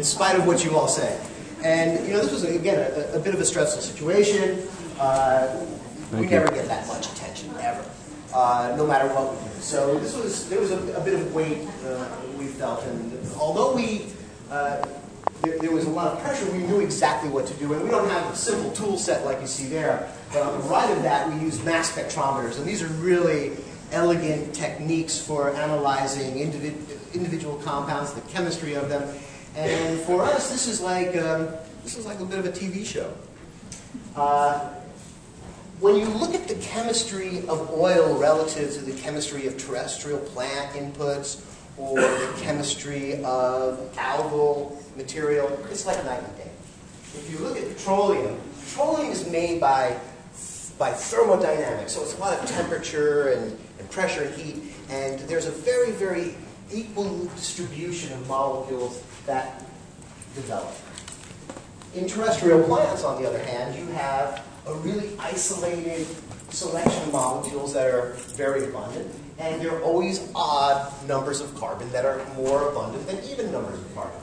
spite of what you all say. And, you know, this was, again, a bit of a stressful situation. We never get that much attention, ever, no matter what we do. So there was a bit of weight we felt, and although there was a lot of pressure, we knew exactly what to do, and we don't have a simple tool set like you see there, but on the right of that we use mass spectrometers, and these are really elegant techniques for analyzing individual compounds, the chemistry of them, and for us this is like a bit of a TV show. When you look at the chemistry of oil relative to the chemistry of terrestrial plant inputs or the chemistry of algal material, it's like night and day. If you look at petroleum, petroleum is made by thermodynamics, so it's a lot of temperature and pressure and heat, and there's a very, very equal distribution of molecules that develop. In terrestrial plants, on the other hand, you have a really isolated selection of molecules that are very abundant, and there are always odd numbers of carbon that are more abundant than even numbers of carbon.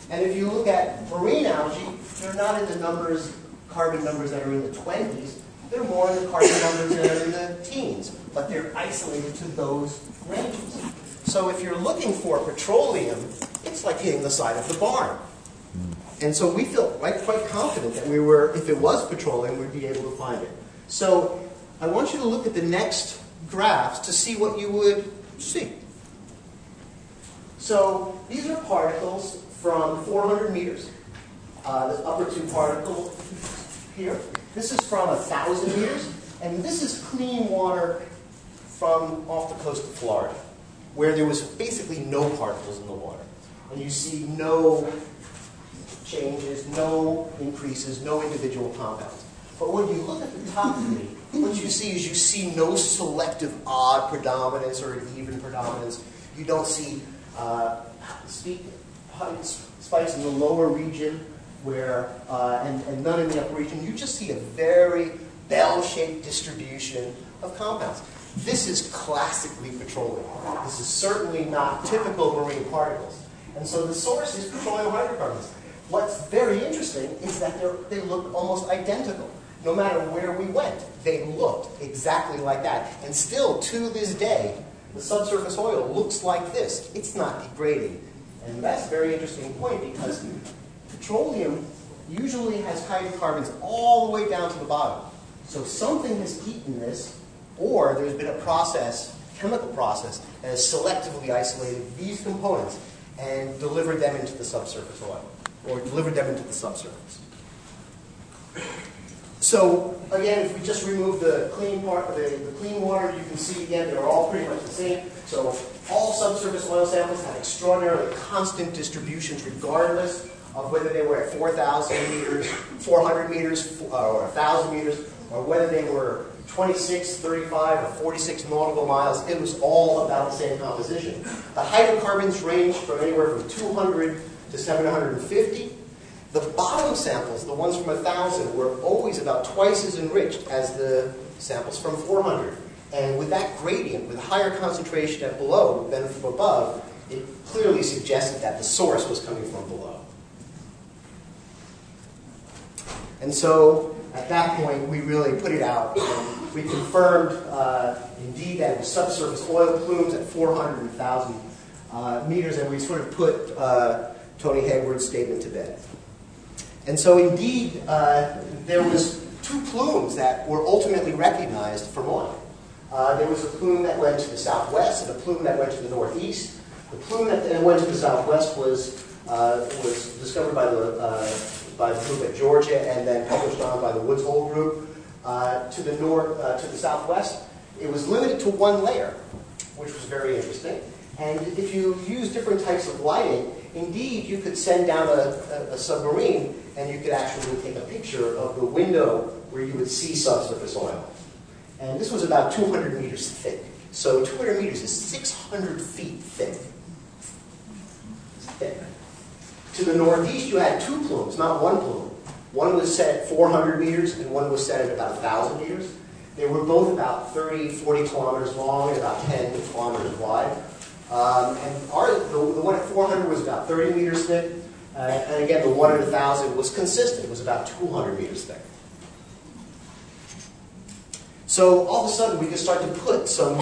And if you look at marine algae, they're not in the carbon numbers that are in the 20s, they're more in the carbon numbers that are in the teens, but they're isolated to those ranges. So if you're looking for petroleum, it's like hitting the side of the barn. And so we felt quite confident that if it was petroleum, we'd be able to find it. So I want you to look at the next graphs to see what you would see. So these are particles from 400 meters. The upper two particles here. This is from 1,000 meters. And this is clean water from off the coast of Florida, where there was basically no particles in the water. And you see no changes, no increases, no individual compounds. But when you look at the top three, what you see no selective odd predominance or even predominance. You don't see spikes in the lower region and none in the upper region. You just see a very bell-shaped distribution of compounds. This is classically petroleum. This is certainly not typical marine particles. And so the source is petroleum hydrocarbons. What's very interesting is that they look almost identical. No matter where we went, they looked exactly like that. And still, to this day, the subsurface oil looks like this. It's not degrading. And that's a very interesting point because petroleum usually has hydrocarbons all the way down to the bottom. So something has eaten this, or there's been a process, chemical process, that has selectively isolated these components and delivered them into the subsurface oil, or delivered them into the subsurface. So again, if we just remove the clean part, the clean water, you can see again they're all pretty much the same. So all subsurface oil samples have extraordinarily constant distributions, regardless of whether they were at 4,000 meters, 400 meters, or 1,000 meters, or whether they were 26, 35, or 46 nautical miles. It was all about the same composition. The hydrocarbons ranged from anywhere from 200 to 750. The bottom samples, the ones from 1,000, were always about twice as enriched as the samples from 400. And with that gradient, with higher concentration at below than from above, it clearly suggested that the source was coming from below. And so, at that point, we really put it out. And we confirmed, indeed, that it was subsurface oil plumes at 400 and 1,000 meters, and we sort of put Tony Hayward's statement to bed. And so, indeed, there was two plumes that were ultimately recognized from oil. There was a plume that went to the southwest and a plume that went to the northeast. The plume that went to the southwest was discovered by the group at Georgia and then published on by the Woods Hole group. To the southwest, it was limited to one layer, which was very interesting. And if you use different types of lighting, indeed, you could send down a submarine and you could actually take a picture of the window where you would see subsurface oil. And this was about 200 meters thick. So 200 meters is 600 feet thick. It's thick. To the northeast, you had two plumes, not one plume. One was set at 400 meters and one was set at about 1,000 meters. They were both about 30, 40 kilometers long and about 10 kilometers wide. And the one at 400 was about 30 meters thick. And again, the 1 in 1,000 was consistent. It was about 200 meters thick. So all of a sudden, we can start to put some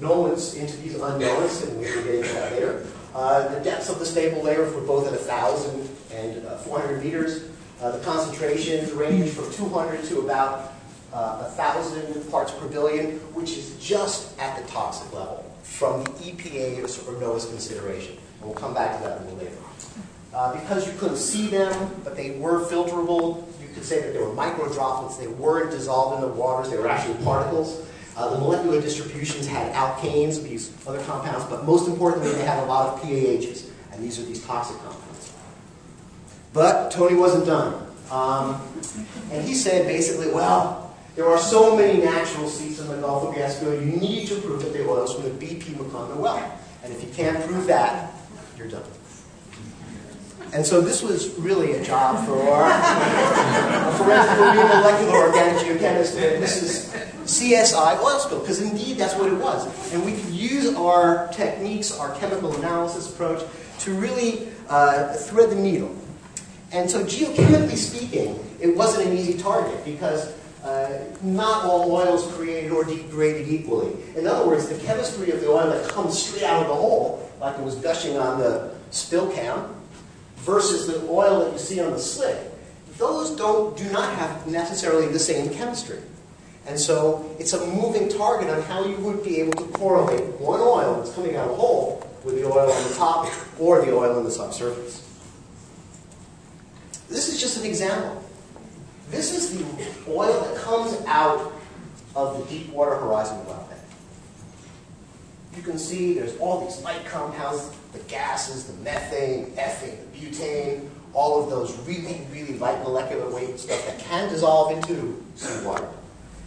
knowns into these unknowns, and we can get into that later. The depths of the stable layers were both at 1,000 and 400 meters. The concentrations range from 200 to about 1,000 parts per billion, which is just at the toxic level from the EPA or NOAA's consideration. And we'll come back to that a little later. Because you couldn't see them, but they were filterable, you could say that they were micro droplets. They weren't dissolved in the waters. They were actually particles. The molecular distributions had alkanes, these other compounds, but most importantly, they had a lot of PAHs, and these are these toxic compounds. But Tony wasn't done. And he said basically, well, there are so many natural seeps in the Gulf of Mexico, you need to prove that the oil's from the BP MACONDO well. And if you can't prove that, you're done. And so this was really a job for a forensic molecular organic geochemist. This is CSI oil spill, because indeed that's what it was. And we could use our techniques, our chemical analysis approach, to really thread the needle. And so geochemically speaking, it wasn't an easy target, because not all oils created or degraded equally. In other words, the chemistry of the oil that comes straight out of the hole, like it was gushing on the spill cam, versus the oil that you see on the slick, those do not have necessarily the same chemistry. And so it's a moving target on how you would be able to correlate one oil that's coming out of the hole with the oil on the top or the oil on the subsurface. This is just an example. This is the oil that comes out of the Deepwater Horizon well bed. You can see there's all these light compounds, the gases, the methane, ethane, the butane, all of those really, really light molecular weight stuff that can dissolve into seawater.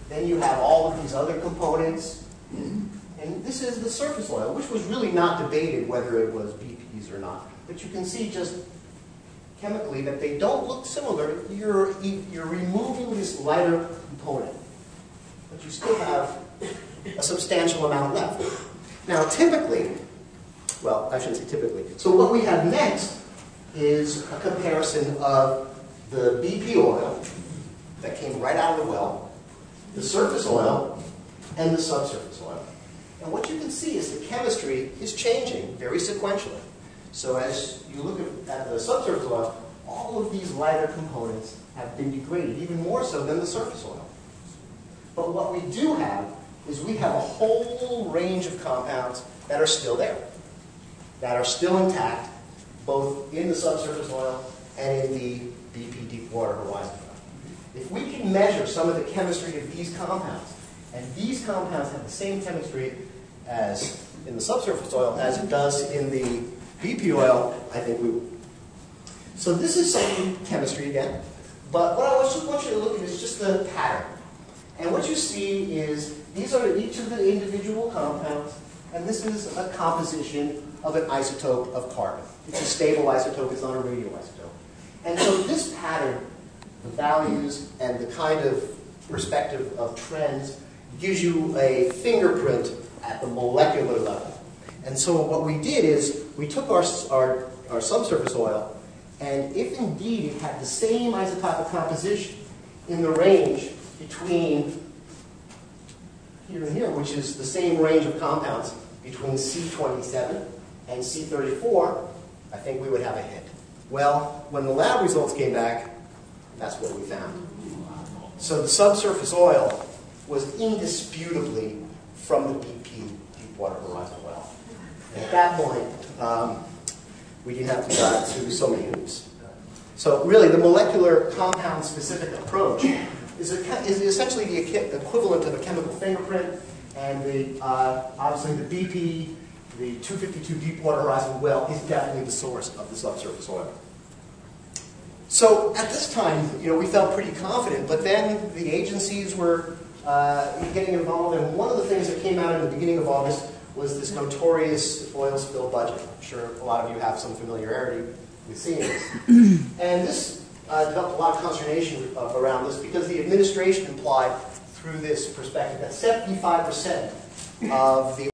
Then you have all of these other components. And this is the surface oil, which was really not debated whether it was BPs or not. But you can see just chemically that they don't look similar. You're removing this lighter component, but you still have a substantial amount left. Now, typically, well, I shouldn't say typically. So what we have next is a comparison of the BP oil that came right out of the well, the surface oil, and the subsurface oil. And what you can see is the chemistry is changing very sequentially. So as you look at the subsurface oil, all of these lighter components have been degraded, even more so than the surface oil. But what we do have is we have a whole range of compounds that are still there, that are still intact, both in the subsurface oil and in the BP Deepwater Horizon well. If we can measure some of the chemistry of these compounds, and these compounds have the same chemistry as in the subsurface oil as it does in the BP oil, I think we will. So this is some chemistry again, but what I just want you to look at is just the pattern. And what you see is these are each of the individual compounds, and this is a composition of an isotope of carbon. It's a stable isotope, it's not a radioisotope. And so this pattern, the values and the kind of perspective of trends, gives you a fingerprint at the molecular level. And so what we did is we took our subsurface oil, and if indeed it had the same isotopic composition in the range between here and here, which is the same range of compounds between C27 and C34, I think we would have a hit. Well, when the lab results came back, that's what we found. So the subsurface oil was indisputably from the BP Deepwater Horizon well. And at that point, we didn't have to dive through so many hoops. So really, the molecular compound-specific approach is essentially the equivalent of a chemical fingerprint, and obviously the BP, the 252 Deepwater Horizon well, is definitely the source of the subsurface oil. So at this time, we felt pretty confident, but then the agencies were getting involved, and one of the things that came out in the beginning of August was this notorious oil spill budget. I'm sure a lot of you have some familiarity with seeing this. And this developed a lot of consternation around this because the administration implied through this perspective that 75% of the